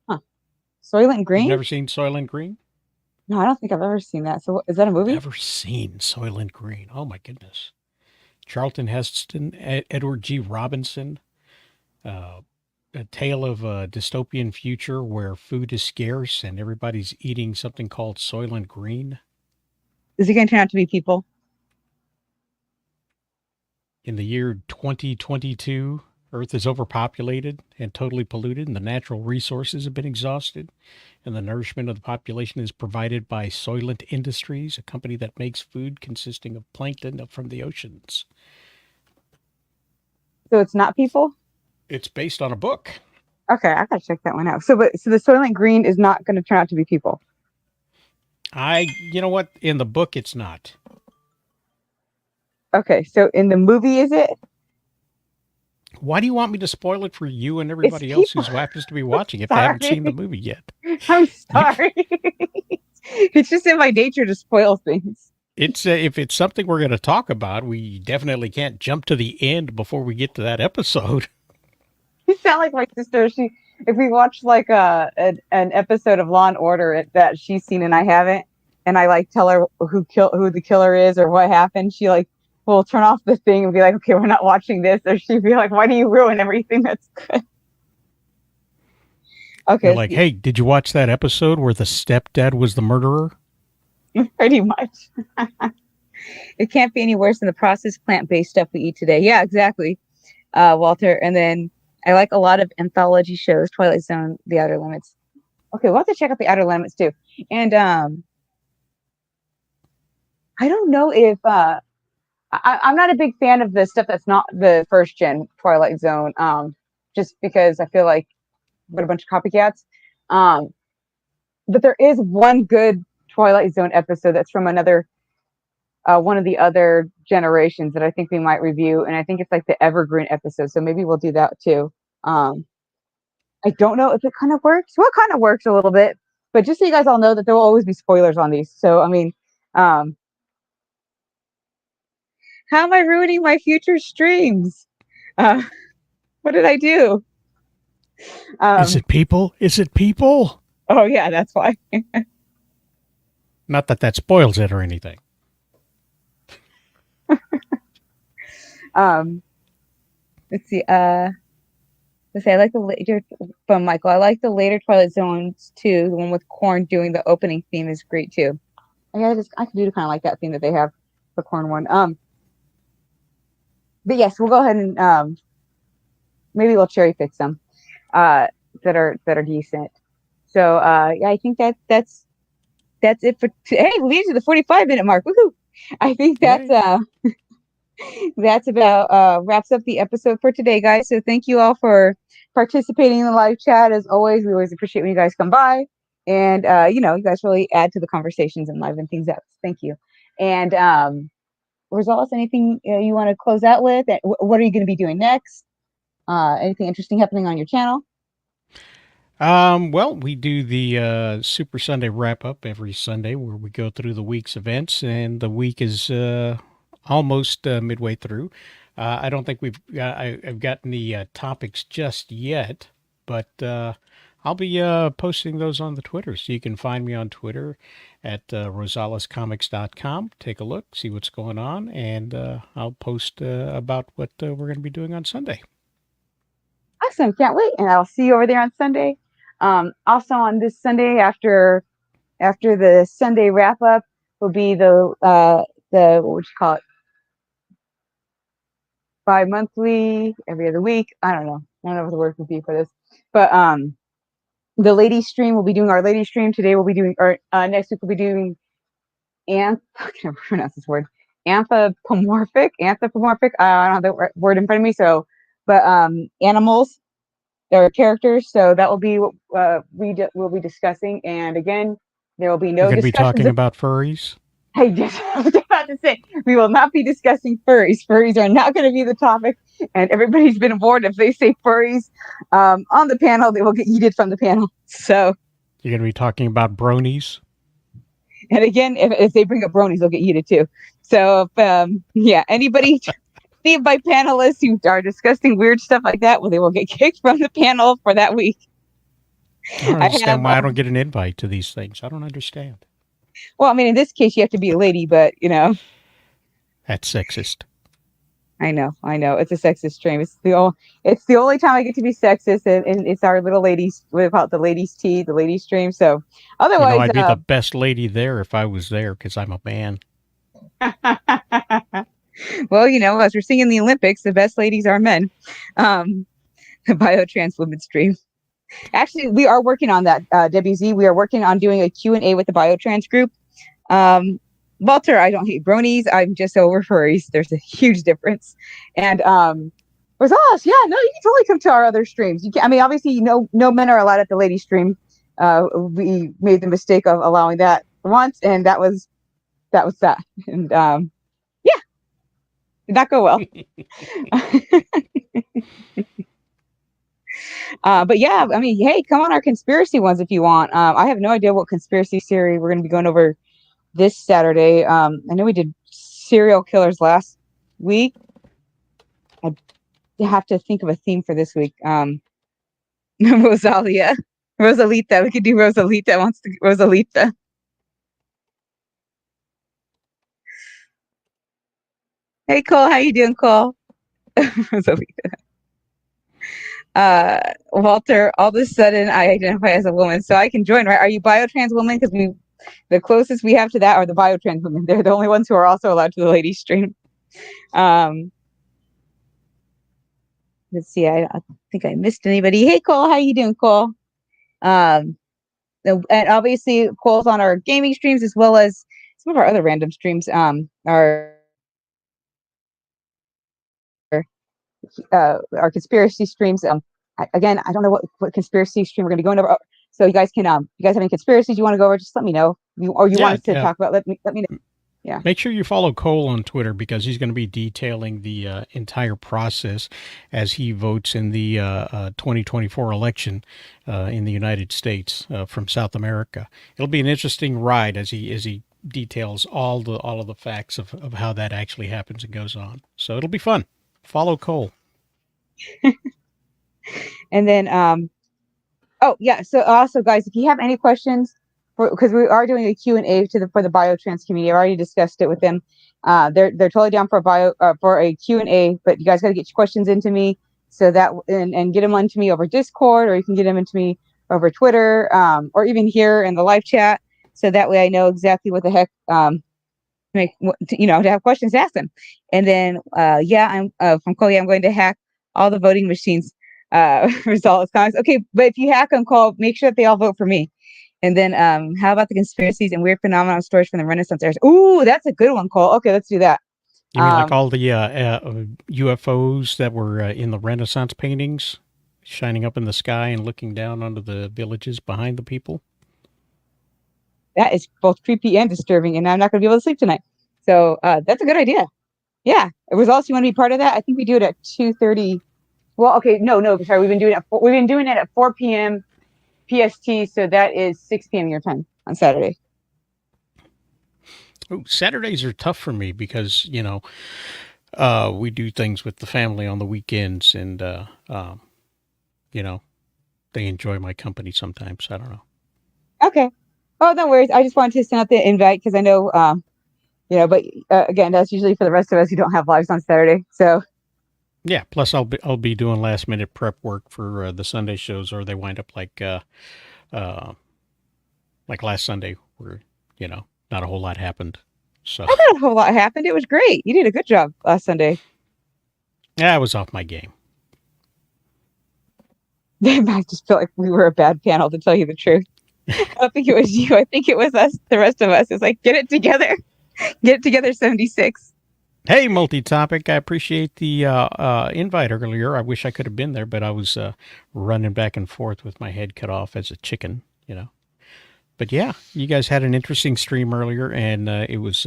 Huh. Soylent Green?
You've never seen Soylent Green?
No, I don't think I've ever seen that. So is that a movie?
Never seen Soylent Green. Oh my goodness. Charlton Heston, Edward G. Robinson, a tale of a dystopian future where food is scarce and everybody's eating something called Soylent Green.
Is it going to turn out to be people?
In the year 2022, Earth is overpopulated and totally polluted, and the natural resources have been exhausted, and the nourishment of the population is provided by Soylent Industries, a company that makes food consisting of plankton from the oceans.
So it's not people?
It's based on a book.
Okay, I gotta check that one out. So the Soylent Green is not going to turn out to be people.
You know what? In the book, it's not.
Okay, so in the movie, is it?
Why do you want me to spoil it for you and everybody else who happens to be watching if they haven't seen the movie yet?
I'm sorry. It's just in my nature to spoil things.
It's if it's something we're going to talk about, we definitely can't jump to the end before we get to that episode.
You sound like my sister. If we watch like an episode of Law and Order that she's seen and I haven't, and I like tell her who the killer is or what happened, she like will turn off the thing and be like, okay, we're not watching this. Or she'd be like, why do you ruin everything that's good? Okay.
You're like, hey, did you watch that episode where the stepdad was the murderer?
Pretty much. It can't be any worse than the processed plant-based stuff we eat today. Yeah, exactly, Walter. And then I like a lot of anthology shows, Twilight Zone, The Outer Limits. Okay, we'll have to check out The Outer Limits too. And I don't know if I'm not a big fan of the stuff that's not the first gen Twilight Zone, just because I feel like what a bunch of copycats. but there is one good Twilight Zone episode that's from another one of the other generations that I think we might review, and I think it's like the evergreen episode. So maybe we'll do that too. Um, I don't know if it kind of works. Well, it kind of works a little bit, but just so you guys all know that there will always be spoilers on these. So I mean, um, how am I ruining my future streams? Uh, what did I do?
Is
Um,
it people? Is it people?
oh yeah, that's why.
Not that that spoils it or anything.
um, let's see. Let's say I like the later from Michael. I like the later Twilight Zones too. The one with Korn doing the opening theme is great too. I do kind of like that theme that they have, the Korn one. But yes, we'll go ahead and maybe we'll cherry pick some uh that are decent. So yeah, I think that's it for hey, we made it to the 45-minute mark. Woohoo! I think
Yay.
that's about wraps up the episode for today, guys. So thank you all for participating in the live chat. As always, we always appreciate when you guys come by, and you guys really add to the conversations and liven things up. Thank you. And Rosales, anything you want to close out with? What are you going to be doing next? Anything interesting happening on your channel?
Well, we do the Super Sunday wrap up every Sunday where we go through the week's events, and the week is almost midway through. I don't think I've gotten the topics just yet, but I'll be posting those on the Twitter. So you can find me on Twitter at rosalescomics.com. Take a look, see what's going on, and I'll post about what we're going to be doing on Sunday.
Awesome. Can't wait. And I'll see you over there on Sunday. Also on this Sunday after the Sunday wrap up will be the what would you call it? Bi-monthly, every other week. I don't know. I don't know what the word would be for this. But the ladies stream, we'll be doing our ladies stream. Today we'll be doing or next week we'll be doing I can't pronounce this word. Anthropomorphic. I don't have the word in front of me. So, but animals, their characters. So that will be what will be discussing. And again, there will be
You're
no
going to be
discussions
talking
of.
about furries?
I just I was about to say we will not be discussing furries. Furries are not going to be the topic, and everybody's been warned if they say furries on the panel, they will get yeeted from the panel. So,
You're going to be talking about bronies?
and again, if they bring up bronies, they'll get yeeted too. So, yeah, any of my panelists who are discussing weird stuff like that, well, they will get kicked from the panel for that week.
I don't
I
understand
have,
why I don't get an invite to these things. I don't understand.
well, I mean, in this case, you have to be a lady, but
That's sexist.
I know, it's a sexist stream. It's the only time I get to be sexist, and it's our little ladies. We call it the ladies' tea, the ladies' stream. So,
You know,
otherwise,
I'd be the best lady there if I was there because I'm a man.
well, as we're seeing in the Olympics, the best ladies are men. Um, the biotrans women stream. Actually, we are working on that, WZ. We are working on doing a Q&A with the biotrans group. Um, Walter, I don't hate bronies. I'm just over furries. There's a huge difference. And Rosales, yeah, no, you can totally come to our other streams. You can, I mean, obviously, no men are allowed at the ladies stream. We made the mistake of allowing that once, and that. And yeah, did not go well. But yeah, I mean, hey, come on our conspiracy ones if you want. I have no idea what conspiracy theory we're going to be going over this Saturday. I know we did serial killers last week. I have to think of a theme for this week. Rosalita. We could do Rosalita wants to Rosalita. Hey Cole, how you doing, Cole? Rosalita. Walter, all of a sudden I identify as a woman, so I can join, right? Are you biotrans woman? Because the closest we have to that are the biotrans women. They're the only ones who are also allowed to the ladies stream. Um, let's see. I think I missed anybody. Hey Cole, how you doing, Cole? Um, and obviously Cole's on our gaming streams as well as some of our other random streams. Our conspiracy streams. Again, I don't know what conspiracy stream we're going to be going over. So you guys can you guys have any conspiracies you want to go over, just let me know. Or you want
Yeah,
us to
yeah.
talk about, let me know. Yeah.
Make sure you follow Cole on Twitter because he's going to be detailing the entire process as he votes in the 2024 election in the United States from South America. It'll be an interesting ride as he details all of the facts of how that actually happens and goes on. So it'll be fun. Follow Cole.
And then oh yeah, so also guys, if you have any questions, because we are doing a Q&A for the biotrans community. I've already discussed it with them. They're totally down for a Q&A, but you guys got to get your questions into me so that and get them onto me over Discord, or you can get them into me over Twitter, or even here in the live chat, so that way I know exactly what the heck to have questions to ask them. And then yeah, I'm from Cole. Yeah, I'm going to hack all the voting machines results comments. Okay, but if you hack them, Cole, make sure that they all vote for me. And then how about the conspiracies and weird phenomenon stories from the Renaissance era? Ooh, that's a good one, Cole. Okay, let's do that.
You mean like all the UFOs that were in the Renaissance paintings, shining up in the sky and looking down onto the villages behind the people?
That is both creepy and disturbing, and I'm not going to be able to sleep tonight. So that's a good idea. Yeah, results. You want to be part of that? I think we do it at 2:30. Well, okay, no, sorry. We've been doing it at 4 p.m. PST, so that is 6 p.m. your time on Saturday.
Oh, Saturdays are tough for me because we do things with the family on the weekends, and they enjoy my company sometimes. I don't know.
Okay. Oh, no worries. I just wanted to send out the invite because I know, but again, that's usually for the rest of us who don't have lives on Saturday. So
Yeah. Plus, I'll be doing last minute prep work for the Sunday shows, or they wind up like last Sunday, where not a whole lot happened. So
I thought a whole lot happened. It was great. You did a good job last Sunday.
yeah, I was off my game.
I just felt like we were a bad panel, to tell you the truth. I don't think it was you. I think it was us. The rest of us. It's like, get it together. Get it together, 76.
Hey, multi-topic. I appreciate the invite earlier. I wish I could have been there, but I was running back and forth with my head cut off as a chicken. But yeah, you guys had an interesting stream earlier, and it was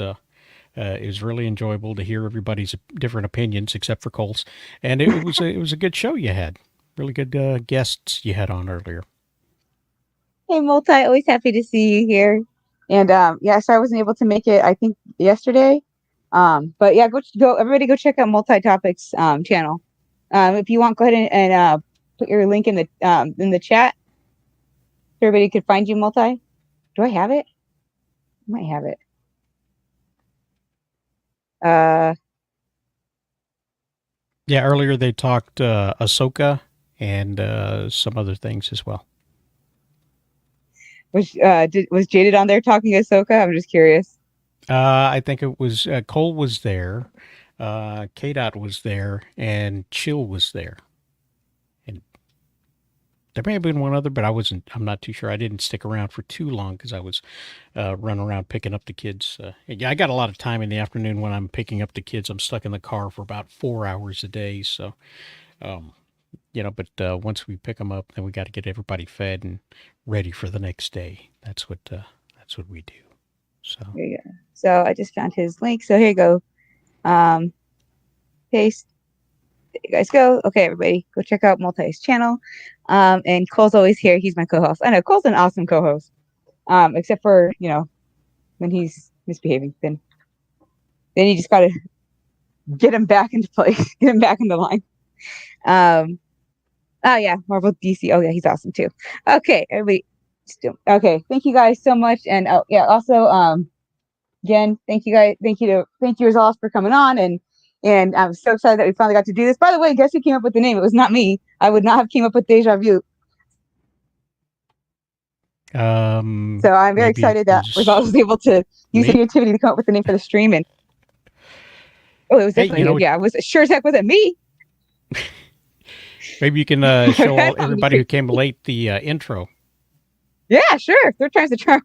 really enjoyable to hear everybody's different opinions, except for Cole's. And it was a good show you had. Really good guests you had on earlier.
Hey, Multi, always happy to see you here. And yeah, so I wasn't able to make it, I think, yesterday. But yeah, everybody go check out Multi Topics channel. If you want, go ahead and put your link in the chat so everybody could find you. Multi. Do I have it? I might have it.
Yeah, earlier they talked Ahsoka and some other things as well.
Was Jaded on there talking Ahsoka? I'm just curious.
I think it was Cole was there, K-Dot was there, and Chill was there. And there may have been one other, but I'm not too sure. I didn't stick around for too long because I was running around picking up the kids. Yeah, I got a lot of time in the afternoon when I'm picking up the kids. I'm stuck in the car for about 4 hours a day. So, but once we pick them up, then we got to get everybody fed and ready for the next day. That's what we do. So
here you go. So I just found his link. So here you go. Paste. There you guys go. Okay, everybody, go check out Multi's channel. And Cole's always here. He's my co-host. I know Cole's an awesome co-host. Except for when he's misbehaving, then you just gotta get him back into place, get him back in the line. Oh yeah, Marvel DC. Oh yeah, he's awesome too. Okay, everybody. Okay, thank you guys so much. And oh yeah, also again, thank you guys. Thank you Rosales for coming on, and I'm so excited that we finally got to do this. By the way, guess who came up with the name? It was not me. I would not have came up with Deja Vu. So I'm very excited that Rosales was able to use creativity to come up with the name for the stream. And it was definitely yeah, it was sure as heck wasn't me.
Maybe you can show everybody who came late the intro.
Yeah, sure. Third time's the charm.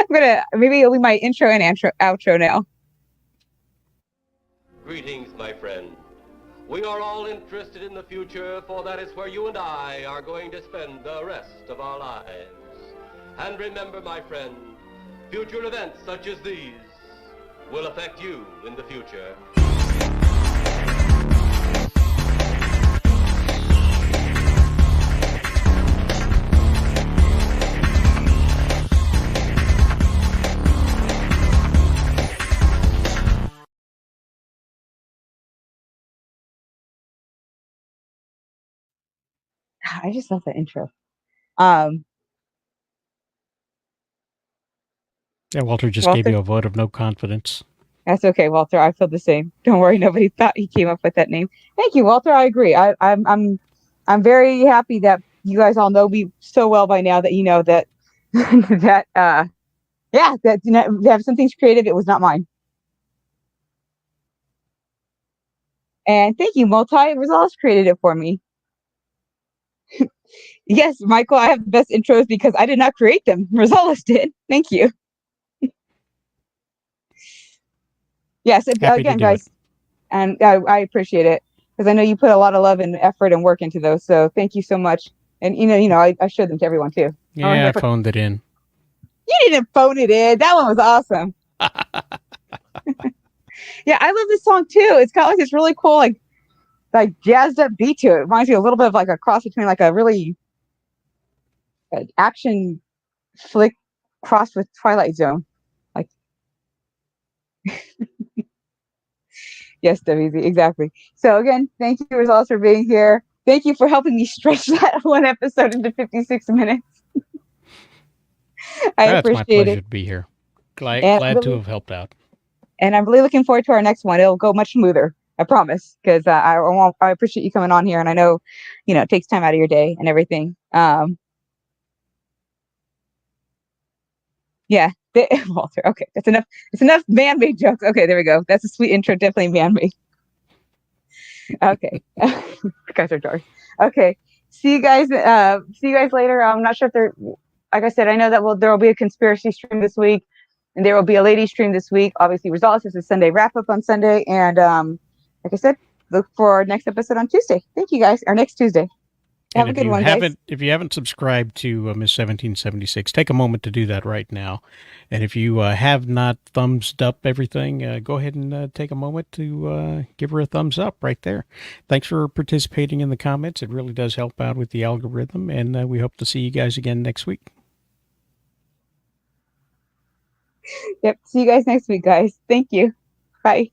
Maybe it'll be my intro and outro now.
Greetings, my friend. We are all interested in the future, for that is where you and I are going to spend the rest of our lives. And remember, my friend, future events such as these will affect you in the future.
I just love the intro. Um,
Yeah, Walter just gave
Walter,
you a vote of no confidence.
that's okay, Walter. I feel the same. Don't worry, nobody thought he came up with that name. Thank you, Walter. I agree. I'm very happy that you guys all know me so well by now that you know that that yeah, that you know, that something's creative. It was not mine. And thank you, Multi Rosales created it for me. Yes, Michael, I have the best intros because I did not create them. Rosales did. Thank you. Yes,
Happy to
again,
do it.
guys, and I appreciate it because I know you put a lot of love and effort and work into those. So thank you so much. And I showed them to everyone too. Oh,
Yeah,
here,
I phoned it in.
you didn't phone it in. That one was awesome. Yeah, I love this song too. It's got like this really cool, like jazzed up beat to it. It reminds me a little bit of like a cross between like a really action flick crossed with Twilight Zone. Like, yes, WZ, exactly. So again, thank you, Results, for being here. Thank you for helping me stretch that one episode into 56 minutes. I
That's my
appreciate
pleasure
it.
to be here. Glad,
And I'm
glad to
really
have helped out.
and I'm really looking forward to our next one. It'll go much smoother. I promise, because I appreciate you coming on here, and I know, it takes time out of your day and everything. Yeah, Walter. Okay, that's enough. It's enough man-made jokes. Okay, there we go. That's a sweet intro. Definitely man-made. Okay, you guys are dark. Okay, see you guys. See you guys later. I'm not sure if there. Like I said, I know that there will be a conspiracy stream this week, and there will be a lady stream this week. Obviously, results is a Sunday wrap up on Sunday, and like I said, look for our next episode on Tuesday. Thank you guys. Our next Tuesday.
And
Have a good one, guys.
if you haven't subscribed to Miss 1776, take a moment to do that right now. And if you have not thumbs up everything, go ahead and take a moment to give her a thumbs up right there. Thanks for participating in the comments. It really does help out with the algorithm, and we hope to see you guys again next week.
Yep. See you guys next week, guys. Thank you. Bye.